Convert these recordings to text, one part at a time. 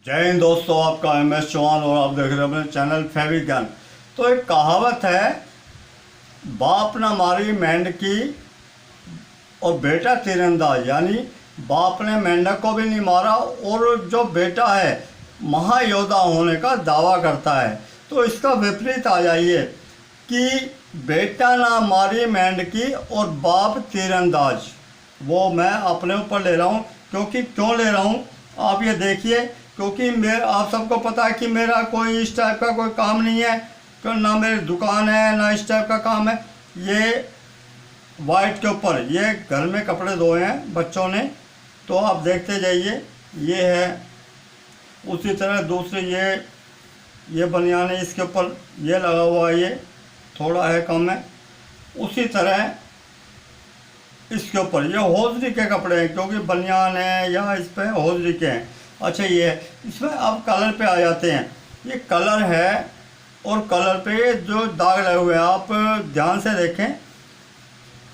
जय हिंद दोस्तों, आपका MS चौहान और आप देख रहे हैं अपने चैनल फैवी ज्ञान। तो एक कहावत है, बाप न मारी मेंढकी और बेटा तीरंदाज। यानी बाप ने मेंढक को भी नहीं मारा और जो बेटा है महायोद्धा होने का दावा करता है। तो इसका विपरीत आ जाइए कि बेटा ना मारी मेंढकी और बाप तीरंदाज। वो मैं अपने ऊपर ले रहा हूँ। क्यों ले रहा हूँ आप ये देखिए। क्योंकि आप सबको पता है कि मेरा कोई इस टाइप का कोई काम नहीं है, तो ना मेरी दुकान है ना इस टाइप का काम है। ये वाइट के ऊपर ये घर में कपड़े धोए हैं बच्चों ने, तो आप देखते जाइए। ये है, उसी तरह दूसरे ये बनियान है, इसके ऊपर ये लगा हुआ है, ये थोड़ा है कम है। उसी तरह इसके ऊपर ये हौजरी के कपड़े हैं, क्योंकि बनियान है या इस पर हौजरी के हैं। अच्छा, ये इसमें अब कलर पे आ जाते हैं। ये कलर है और कलर पे जो दाग लगे हुए हैं आप ध्यान से देखें।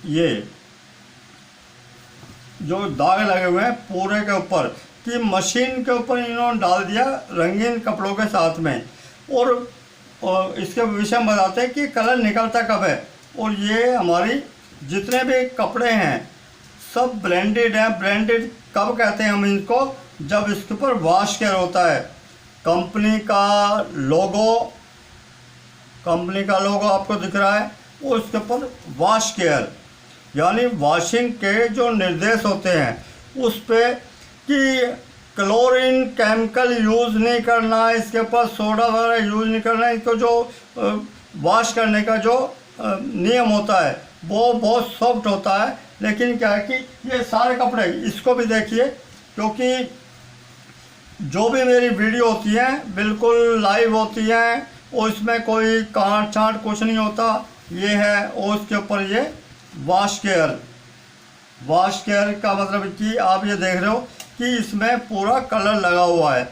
ये जो दाग लगे हुए हैं पूरे के ऊपर कि मशीन के ऊपर इन्होंने डाल दिया रंगीन कपड़ों के साथ में। और इसके विषय में बताते हैं कि कलर निकलता कब है। और ये हमारी जितने भी कपड़े हैं सब ब्रांडेड हैं। ब्रांडेड कब कहते हैं हम इनको, जब इसके ऊपर वॉश केयर होता है। कंपनी का लोगो आपको दिख रहा है, और इसके ऊपर वॉश केयर यानी वॉशिंग के जो निर्देश होते हैं उस पे कि क्लोरीन केमिकल यूज़ नहीं करना, इसके ऊपर सोडा वगैरह यूज़ नहीं करना। इसको जो वॉश करने का जो नियम होता है वो बहुत सॉफ्ट होता है। लेकिन क्या है कि ये सारे कपड़े, इसको भी देखिए, क्योंकि जो भी मेरी वीडियो होती है बिल्कुल लाइव होती है और इसमें कोई काट छाट कुछ नहीं होता। ये है, और उसके ऊपर ये वॉश केयर का मतलब कि आप ये देख रहे हो कि इसमें पूरा कलर लगा हुआ है।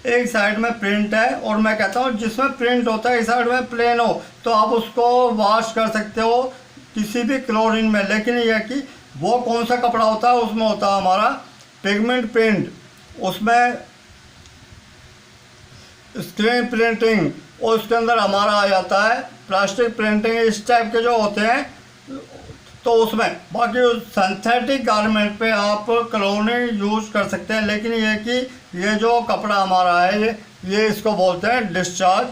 एक साइड में प्रिंट है, और मैं कहता हूँ जिसमें प्रिंट होता है एक साइड में प्लेन हो तो आप उसको वॉश कर सकते हो किसी भी क्लोरीन में। लेकिन यह कि वो कौन सा कपड़ा होता है, उसमें होता है हमारा पिगमेंट प्रिंट, उसमें स्क्रीन प्रिंटिंग, और उसके अंदर हमारा आ जाता है प्लास्टिक प्रिंटिंग, इस टाइप के जो होते हैं। तो उसमें बाकी सिंथेटिक गारमेंट पे आप क्लोरीन यूज कर सकते हैं। लेकिन ये कि ये जो कपड़ा हमारा है ये इसको बोलते हैं डिस्चार्ज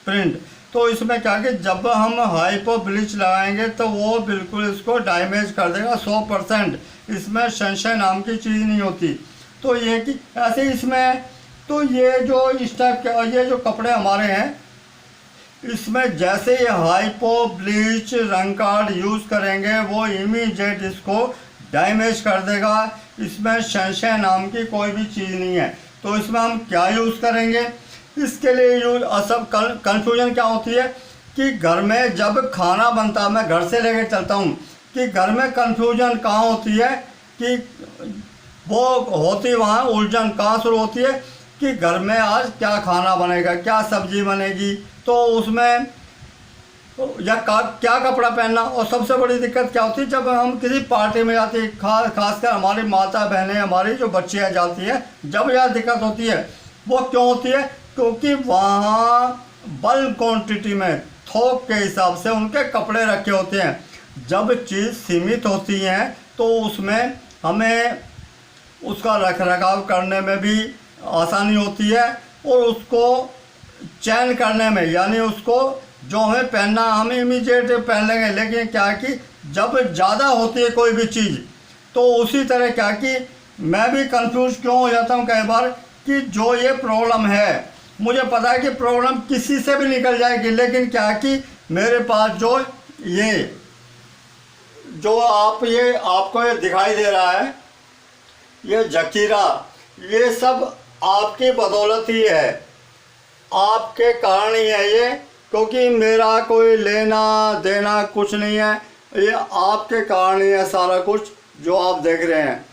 प्रिंट। तो इसमें क्या कि जब हम हाइपो ब्लीच लगाएंगे तो वो बिल्कुल इसको डैमेज कर देगा 100%। इसमें संशय नाम की चीज़ नहीं होती। तो ये कि ऐसे इसमें तो ये जो इस टाइप के ये जो कपड़े हमारे हैं इसमें जैसे ये हाइपो ब्लीच रंग कार्ड यूज़ करेंगे वो इमीडिएट इसको डैमेज कर देगा। इसमें संशय नाम की कोई भी चीज़ नहीं है। तो इसमें हम क्या यूज़ करेंगे, इसके लिए सब कन्फ्यूजन क्या होती है कि घर में जब खाना बनता है, मैं घर से लेकर चलता हूँ कि घर में कन्फ्यूजन कहाँ होती है कि वो होती वहाँ उलझन कहाँ शुरू होती है कि घर में आज क्या खाना बनेगा, क्या सब्जी बनेगी, तो उसमें या क्या कपड़ा पहनना। और सबसे बड़ी दिक्कत क्या होती है जब हम किसी पार्टी में जाते हैं, खासकर हमारी माता बहनें, हमारी जो बच्चियाँ जाती हैं, जब यह दिक्कत होती है वो क्यों होती है, क्योंकि वहाँ बल्क क्वांटिटी में थोक के हिसाब से उनके कपड़े रखे होते हैं। जब चीज़ सीमित होती हैं तो उसमें हमें उसका रख रखाव करने में भी आसानी होती है और उसको चयन करने में, यानी उसको जो हमें पहनना हम इमीडिएट पहन लेंगे। लेकिन क्या कि जब ज़्यादा होती है कोई भी चीज़ तो उसी तरह क्या कि मैं भी कंफ्यूज क्यों हो जाता हूँ कई बार कि जो ये प्रॉब्लम है, मुझे पता है कि प्रॉब्लम किसी से भी निकल जाएगी। लेकिन क्या कि मेरे पास जो आपको ये दिखाई दे रहा है, ये जखीरा, ये सब आपकी बदौलत ही है, आपके कारण ही है ये। क्योंकि मेरा कोई लेना देना कुछ नहीं है, ये आपके कारण ही है सारा कुछ जो आप देख रहे हैं।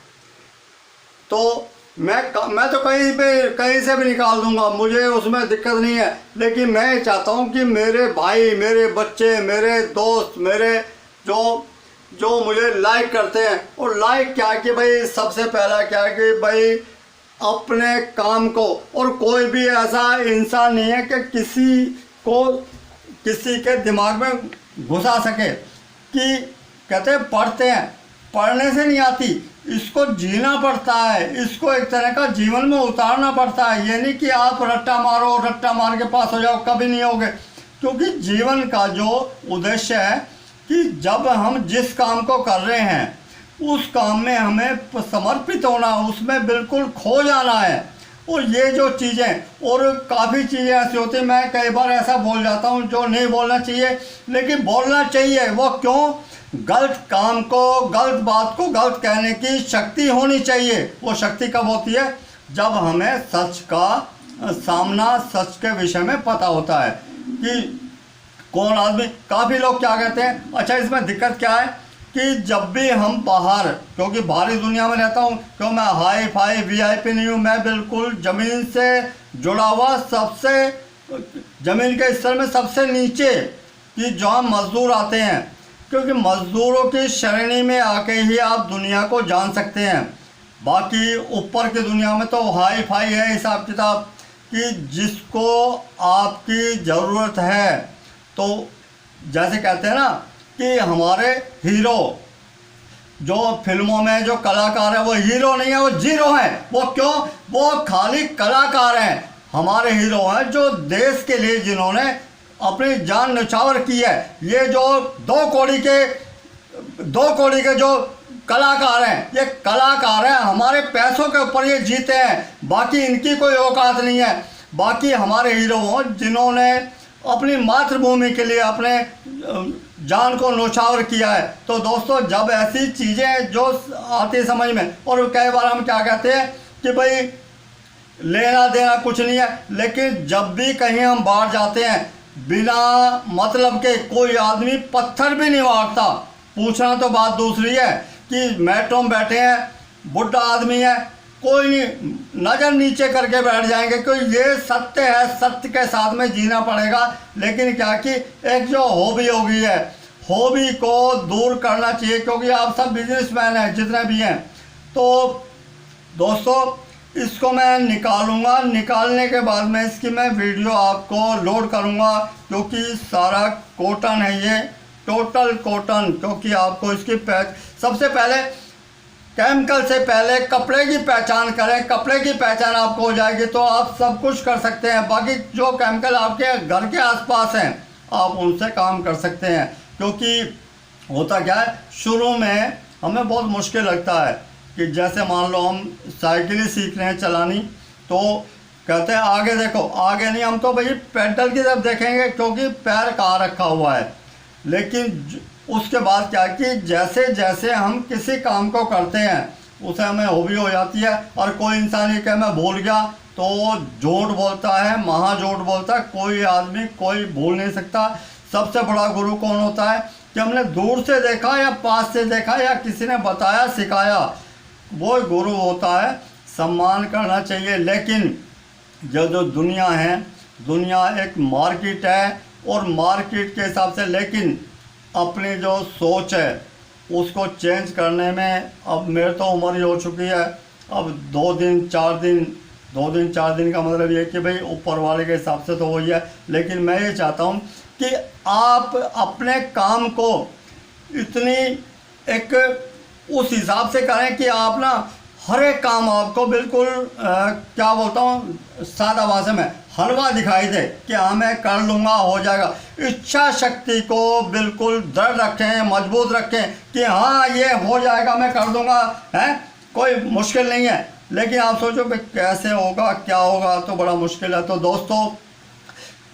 तो मैं तो कहीं से भी निकाल दूंगा, मुझे उसमें दिक्कत नहीं है। लेकिन मैं चाहता हूँ कि मेरे भाई, मेरे बच्चे, मेरे दोस्त, मेरे जो मुझे लाइक करते हैं, और लाइक क्या कि भाई सबसे पहला क्या कि भाई अपने काम को, और कोई भी ऐसा इंसान नहीं है कि किसी के दिमाग में घुसा सके कि कहते हैं पढ़ते हैं, पढ़ने से नहीं आती, इसको जीना पड़ता है, इसको एक तरह का जीवन में उतारना पड़ता है। ये नहीं कि आप रट्टा मारो, रट्टा मार के पास हो जाओ, कभी नहीं होगे। क्योंकि जीवन का जो उद्देश्य है कि जब हम जिस काम को कर रहे हैं उस काम में हमें समर्पित होना, उसमें बिल्कुल खो जाना है। और ये जो चीज़ें, और काफ़ी चीज़ें ऐसी होती हैं, मैं कई बार ऐसा बोल जाता हूँ जो नहीं बोलना चाहिए, लेकिन बोलना चाहिए। वो क्यों? गलत काम को, गलत बात को गलत कहने की शक्ति होनी चाहिए। वो शक्ति कब होती है? जब हमें सच का सामना, सच के विषय में पता होता है कि कौन आदमी। काफ़ी लोग क्या कहते हैं, अच्छा इसमें दिक्कत क्या है कि जब भी हम बाहर, क्योंकि बाहरी दुनिया में रहता हूँ, क्यों मैं हाई फाई VIP नहीं हूँ, मैं बिल्कुल ज़मीन से जुड़ा हुआ, सबसे ज़मीन के स्तर में सबसे नीचे कि जहाँ मज़दूर आते हैं, क्योंकि मज़दूरों की श्रेणी में आके ही आप दुनिया को जान सकते हैं। बाकी ऊपर की दुनिया में तो हाई फाई है हिसाब किताब कि जिसको आपकी ज़रूरत है। तो जैसे कहते हैं ना कि हमारे हीरो जो फिल्मों में जो कलाकार है, वो हीरो नहीं है, वो जीरो है। वो क्यों? वो खाली कलाकार हैं। हमारे हीरो हैं जो देश के लिए जिन्होंने अपनी जान न्यौछावर की है। ये जो 2 कौड़ी के जो कलाकार हैं, ये कलाकार हैं, हमारे पैसों के ऊपर ये जीते हैं, बाकी इनकी कोई औकात नहीं है। बाकी हमारे हीरो हैं जिन्होंने अपनी मातृभूमि के लिए अपने जान को न्यौछावर किया है। तो दोस्तों, जब ऐसी चीज़ें जो आती समझ में, और कई बार हम क्या कहते हैं कि भाई लेना देना कुछ नहीं है, लेकिन जब भी कहीं हम बाहर जाते हैं, बिना मतलब के कोई आदमी पत्थर भी नहीं मारता। पूछना तो बात दूसरी है कि मेट्रो में बैठे हैं, बुढ़ा आदमी है, कोई नहीं, नज़र नीचे करके बैठ जाएंगे, क्योंकि ये सत्य है, सत्य के साथ में जीना पड़ेगा। लेकिन क्या कि एक जो हॉबी हो गई है, हॉबी को दूर करना चाहिए, क्योंकि आप सब बिजनेसमैन हैं जितने भी हैं। तो दोस्तों, इसको मैं निकालूंगा, निकालने के बाद में इसकी मैं वीडियो आपको लोड करूंगा, क्योंकि सारा कॉटन है, ये टोटल कॉटन। क्योंकि आपको इसकी सबसे पहले केमिकल से पहले कपड़े की पहचान करें, कपड़े की पहचान आपको हो जाएगी तो आप सब कुछ कर सकते हैं। बाकी जो केमिकल आपके घर के आसपास हैं, आप उनसे काम कर सकते हैं। क्योंकि होता क्या है, शुरू में हमें बहुत मुश्किल लगता है कि जैसे मान लो हम साइकिल ही सीख रहे हैं चलानी, तो कहते हैं आगे देखो, आगे नहीं, हम तो भाई पेडल की तरफ देखेंगे क्योंकि पैर कहाँ रखा हुआ है। लेकिन उसके बाद क्या कि जैसे जैसे हम किसी काम को करते हैं उसे हमें हॉबी हो जाती है। और कोई इंसान ये कहे मैं भूल गया तो झूठ बोलता है, महाझूठ बोलता है। कोई आदमी कोई भूल नहीं सकता। सबसे बड़ा गुरु कौन होता है कि हमने दूर से देखा या पास से देखा या किसी ने बताया सिखाया, वो गुरु होता है। सम्मान करना चाहिए। लेकिन जो दुनिया है, दुनिया एक मार्केट है, और मार्केट के हिसाब से, लेकिन अपनी जो सोच है उसको चेंज करने में, अब मेरे तो उम्र ही हो चुकी है, अब 2 दिन 4 दिन का मतलब ये कि भाई ऊपर वाले के हिसाब से तो वही है। लेकिन मैं ये चाहता हूँ कि आप अपने काम को इतनी एक उस हिसाब से करें कि आप ना हर एक काम आपको बिल्कुल क्या बोलता हूँ सादा भाषा में, हलवा दिखाई दे कि हाँ मैं कर लूँगा, हो जाएगा। इच्छा शक्ति को बिल्कुल दृढ़ रखें, मजबूत रखें कि हाँ ये हो जाएगा, मैं कर दूँगा, है कोई मुश्किल नहीं है। लेकिन आप सोचो कि कैसे होगा, क्या होगा, तो बड़ा मुश्किल है। तो दोस्तों,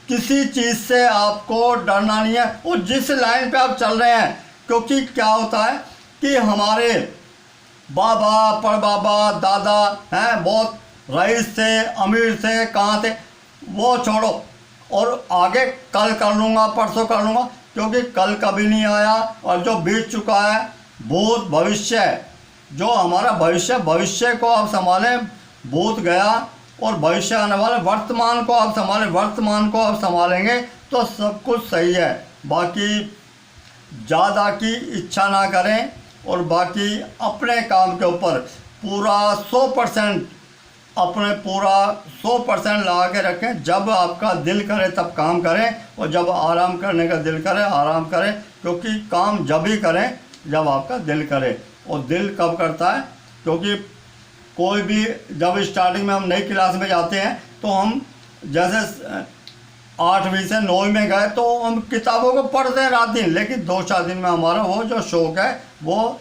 किसी चीज़ से आपको डरना नहीं है, वो जिस लाइन पे आप चल रहे हैं। क्योंकि क्या होता है कि हमारे बाबा परबाबा दादा हैं, बहुत रईस थे, अमीर थे, कहाँ थे, वो छोड़ो, और आगे कल कर लूँगा, परसों कर लूँगा, क्योंकि कल कभी नहीं आया। और जो बीत चुका है, भूत भविष्य है, जो हमारा भविष्य को आप संभालें, भूत गया और भविष्य आने वाले, वर्तमान को आप संभालें, वर्तमान को आप संभालेंगे तो सब कुछ सही है। बाकी ज़्यादा की इच्छा ना करें, और बाकी अपने काम के ऊपर पूरा 100% अपने पूरा 100% लगा के रखें। जब आपका दिल करे तब काम करें, और जब आराम करने का दिल करे आराम करें, क्योंकि काम जब ही करें जब आपका दिल करे। और दिल कब करता है? क्योंकि कोई भी जब स्टार्टिंग में हम नई क्लास में जाते हैं तो हम जैसे 8वीं से 9वीं में गए तो हम किताबों को पढ़ते हैं रात दिन, लेकिन 2-4 दिन में हमारा वो जो शौक है वो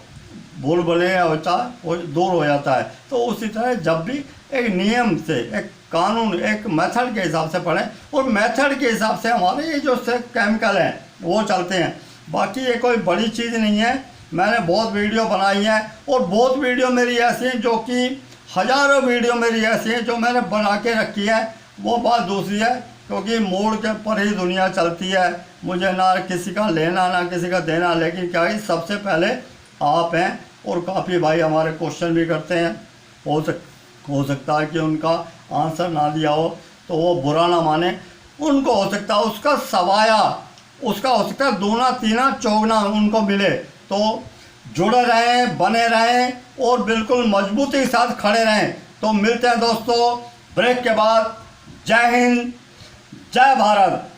भूल भुलैया होता है वो दूर हो जाता है। तो उसी तरह जब भी एक नियम से, एक कानून, एक मेथड के हिसाब से पढ़ें, और मेथड के हिसाब से हमारे ये जो केमिकल हैं वो चलते हैं। बाकी ये कोई बड़ी चीज़ नहीं है। मैंने बहुत वीडियो बनाई है, और बहुत वीडियो मेरी ऐसी हैं जो कि हज़ारों वीडियो मेरी ऐसी हैं जो मैंने बना के रखी है। वो बात दूसरी है, क्योंकि मोड़ के पर ही दुनिया चलती है। मुझे ना किसी का लेना ना किसी का देना, लेकिन क्या है सबसे पहले आप हैं। और काफ़ी भाई हमारे क्वेश्चन भी करते हैं, हो सकता है कि उनका आंसर ना दिया हो तो वो बुरा ना माने। उनको हो सकता है उसका सवाया, उसका हो सकता है दूना तीना चौगुना उनको मिले। तो जुड़े रहें, बने रहें, और बिल्कुल मजबूती के साथ खड़े रहें। तो मिलते हैं दोस्तों ब्रेक के बाद। जय हिंद, जय भारत।